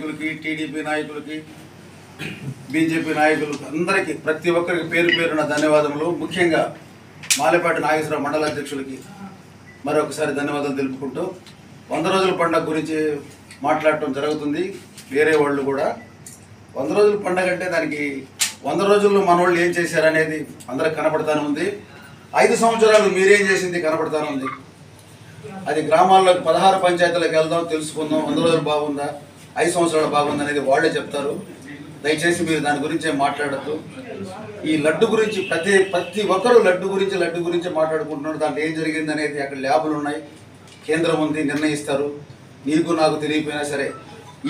నాయకులకి, టీడీపీ నాయకులకి, బీజేపీ నాయకులకి అందరికీ ప్రతి ఒక్కరికి పేరు పేరున ధన్యవాదములు. ముఖ్యంగా మాలేపాటి నాగేశ్వరరావు మండల అధ్యక్షులకి మరొకసారి ధన్యవాదాలు తెలుపుకుంటూ 100 రోజుల పండుగ గురించి మాట్లాడటం జరుగుతుంది. వేరే వాళ్ళు కూడా 100 రోజుల పండుగ అంటే దానికి 100 రోజుల్లో మన వాళ్ళు ఏం చేశారనేది అందరికి కనపడతానే ఉంది. 5 సంవత్సరాలు మీరేం చేసింది కనపడతానే ఉంది. అది గ్రామాల్లోకి 16 పంచాయతీలకు వెళ్దాం, తెలుసుకుందాం. 100 రోజులు బాగుందా, 5 సంవత్సరాలు బాగుందా అనేది వాళ్ళే చెప్తారు. దయచేసి మీరు దాని గురించే మాట్లాడద్దు. ఈ లడ్డు గురించి ప్రతి ఒక్కరూ లడ్డు గురించి మాట్లాడుకుంటున్నారు. దాంట్లో ఏం జరిగింది అనేది అక్కడ ల్యాబులు ఉన్నాయి, కేంద్రం ఉంది, నిర్ణయిస్తారు. నీకు నాకు తెలియపోయినా సరే,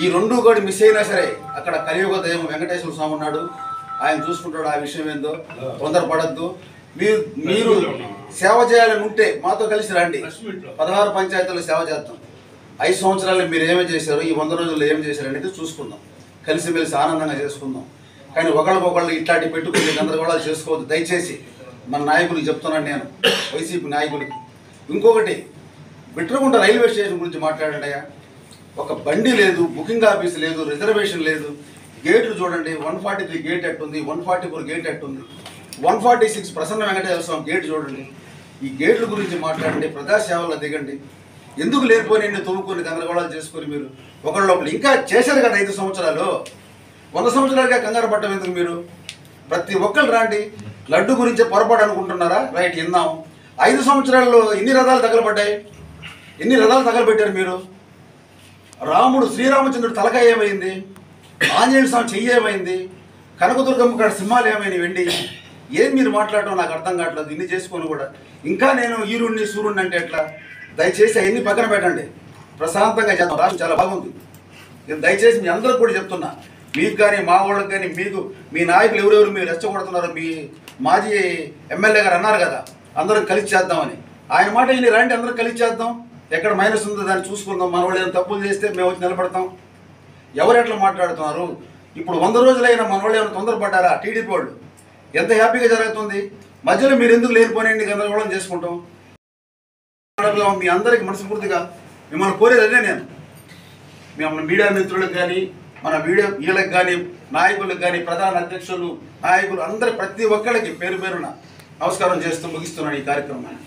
ఈ 2 కూడా మిస్ అయినా సరే అక్కడ కలియుగ దైవం వెంకటేశ్వర స్వామి ఉన్నాడు, ఆయన చూసుకుంటాడు. ఆ విషయం ఏందో తొందరపడద్దు. మీరు సేవ చేయాలని ఉంటే మాతో కలిసి రండి. 16 పంచాయతీల్లో సేవ చేద్దాం. 5 సంవత్సరాలు మీరు ఏమి చేశారు, ఈ 100 రోజుల్లో ఏమి చేశారు అనేది చూసుకుందాం. కలిసిమెలిసి ఆనందంగా చేసుకుందాం. కానీ ఒకళ్ళకొకళ్ళు ఇట్లాంటి పెట్టుకుని గందరగోళాలు చేసుకోవద్దు దయచేసి. మన నాయకులకు చెప్తున్నాను నేను, వైసీపీ నాయకులకి. ఇంకొకటి, బిట్రగుంట రైల్వే స్టేషన్ గురించి మాట్లాడండి. ఒక బండి లేదు, బుకింగ్ ఆఫీస్ లేదు, రిజర్వేషన్ లేదు. గేట్లు చూడండి, 143 గేట్ ఎట్టుంది, 144 గేట్ ఎట్టుంది, 146 ప్రసన్న వెంకటేశ్వర స్వామి గేట్ చూడండి. ఈ గేట్ల గురించి మాట్లాడండి, ప్రజాసేవలో దిగండి. ఎందుకు లేకపోయినా తవ్వుకొని గందరగోళాలు చేసుకొని మీరు ఒకళ్ళ లోపల ఇంకా చేశారు కదా 5 సంవత్సరాలు. 100 సంవత్సరాలుగా కంగారు పట్టం ఎందుకు మీరు? ప్రతి ఒక్కళ్ళు రాండి. లడ్డు గురించి పొరపాటు అనుకుంటున్నారా? రైట్, విన్నాం. 5 సంవత్సరాల్లో ఎన్ని రథాలు తగలబడ్డాయి, ఎన్ని రథాలు తగలబెట్టారు మీరు? రాముడు శ్రీరామచంద్రుడు తలకాయ ఏమైంది, ఆంజనేయ స్వామి చెయ్యి ఏమైంది, కనకదుర్గమ్మ కాడ సింహాలు ఏమైంది వెండి? ఏం మీరు మాట్లాడటం నాకు అర్థం కావట్లేదు. ఇన్ని చేసుకొని కూడా ఇంకా నేను ఈరుణ్ణి సూర్యుడిని అంటే ఎట్లా? దయచేసి అవన్నీ పక్కన పెట్టండి, ప్రశాంతంగా చేద్దాం. రాష్ట్రం చాలా బాగుంది. నేను దయచేసి మీ అందరికి కూడా చెప్తున్నా, మీకు కానీ మా వాళ్ళకి కానీ, మీకు మీ నాయకులు ఎవరెవరు మీరు రెచ్చగొడుతున్నారో, మీ మాజీ ఎమ్మెల్యే గారు అన్నారు కదా అందరం కలిసి చేద్దామని. ఆయన మాట ఇన్ని రండి, అందరం కలిసి చేద్దాం. ఎక్కడ మైనస్ ఉందో దాన్ని చూసుకుందాం. మన వాళ్ళు ఏమైనా తప్పులు చేస్తే మేము వచ్చి నిలబడతాం. ఎవరు ఎట్లా మాట్లాడుతున్నారు? ఇప్పుడు 100 రోజులైనా మన వాళ్ళు ఏమైనా తొందరపడ్డారా? టీడీపీ వాళ్ళు ఎంత హ్యాపీగా జరుగుతుంది. మధ్యలో మీరు ఎందుకు లేనిపోయినండి గందరగోళం చేసుకుంటాం? మీ అందరికి మనస్ఫూర్తిగా మిమ్మల్ని కోరేది అదే. నేను మిమ్మల్ని మీడియా మిత్రులకు కానీ, మన వీడియో వీళ్ళకి కానీ, నాయకులకు కానీ, ప్రధాన అధ్యక్షులు, నాయకులు అందరి ప్రతి ఒక్కరికి పేరు పేరున నమస్కారం చేస్తూ ముగిస్తున్నాను ఈ కార్యక్రమాన్ని.